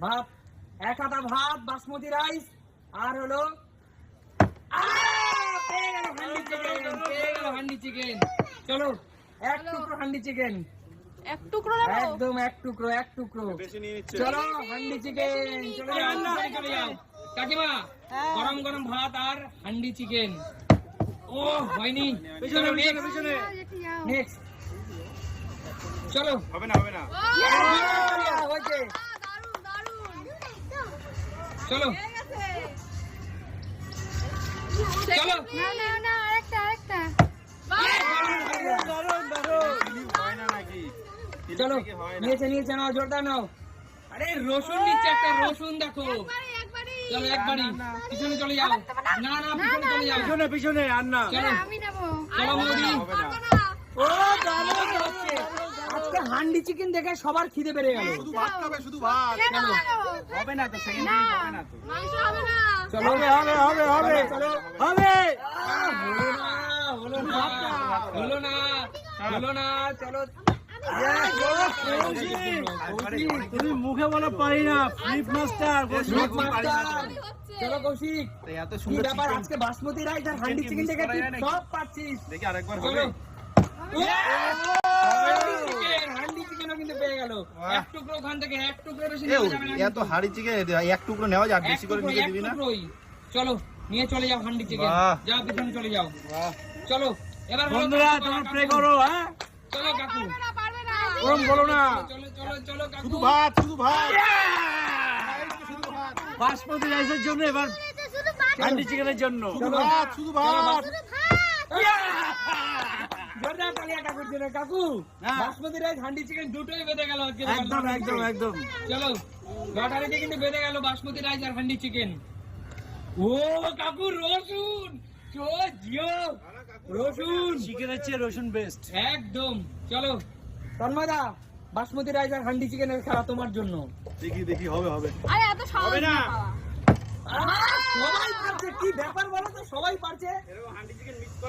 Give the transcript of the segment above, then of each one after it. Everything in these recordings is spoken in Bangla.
ভাত, এক হাতা ভাত বাসমতি রাইস, আর হলো পেয়ে গেল হান্ডি চিকেন। চলো এক টুকরো হান্ডি চিকেন, এক টুকরো নেবো? একদম এক টুকরো। চলো হান্ডি চিকেন, চলে যাও কাকিমা। গরম গরম ভাত আর হান্ডি চিকেন। ও হয়নি, চলো নেক্সট। চলো হবে না হয়েছে, চলো চলো। চলো নিয়েছে নাও, জোরদার নাও। আরে রসুন নিচ্ছে একটা, রসুন দেখো। চলো একবারই পিছনে চলে যাও। না পিছনে চলে যাও, পিছনে আর না। চলো চলো মোদি। ও দারুণ হচ্ছে আজকে হান্ডি চিকেন দেখে সবার খিদে বেড়ে গেল। শুধু ভাত খাবে, শুধু ভাত। চলো হবে না তো, সেকেন্ড হবে না তো। চলো হবে চলো হবে। হলো না চলো। তুমি মুখে বলা পারি না, ফ্লিপ মাস্টার। চলো কৌশিক, এত কি সুন্দর ব্যাপার আজকে বাসমতি রাইস আর হান্ডি চিকেন দেখে তুই সব পাচ্ছিস। দেখি আরেকবার চলো হবে। হান্ডি চিকেনও কিন্তু পেয়ে গেল। এক টুকরো ওখান থেকে, এক টুকরো বেশি এ নেওয়া যাবে না এত হাড়ি চিকেন এক টুকরো নেওয়া যায়, বেশি করে নিতে দিবি না। চলো নিয়ে চলে যাও হান্ডি চিকেন, বাহ। যাও পিছনে চলে যাও। চলো এবার বলো বন্ধুরা কাকু, তোমরা কাকু। প্রে করো। হ্যাঁ চলো কাকু, ওরম বলো না, চলো কাকু। শুধু ভাত শুধু ভাত। বাসমতি রাইসের জন্য, এবার হান্ডি চিকেনের জন্য শুধু ভাত শুধু ভাত। জোরদার তালিয়া কাকুর জন্য। কাকু হ্যাঁ। বাসমতি রাইস হান্ডি চিকেন দুটোই বেঁধে গেল আজকে। একদম চলো লটারিতে কিন্তু বেঁধে গেল বাসমতি রাইস আর হান্ডি চিকেন। ও কাকু রসুন, জিও রসুন চিকেনের চেয়ে রসুন বেস্ট। একদম। চলো তন্ময়দা, বাসমতি রাইস আর হান্ডি চিকেনের খেলা তোমার জন্য। দেখি হবে হবে হবে না। সবাই পারছে, কি ব্যাপার বলো তো, সবাই পারছে।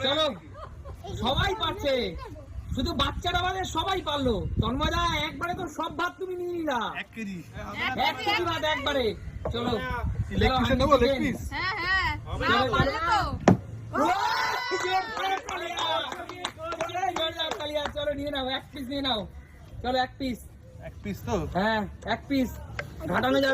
চলো সবাই পারছে, শুধু বাচ্চারা বাদে সবাই পারলো। তন্ময়দা একবারে তো সব ভাত তুমি নিয়ে নিলা, এক কেজি ভাত একবারে। চলো চলো নিয়ে নাও, এক পিস নিয়ে নাও। চলো এক পিস তো হ্যাঁ, এক পিস ঘাটানো যাবে।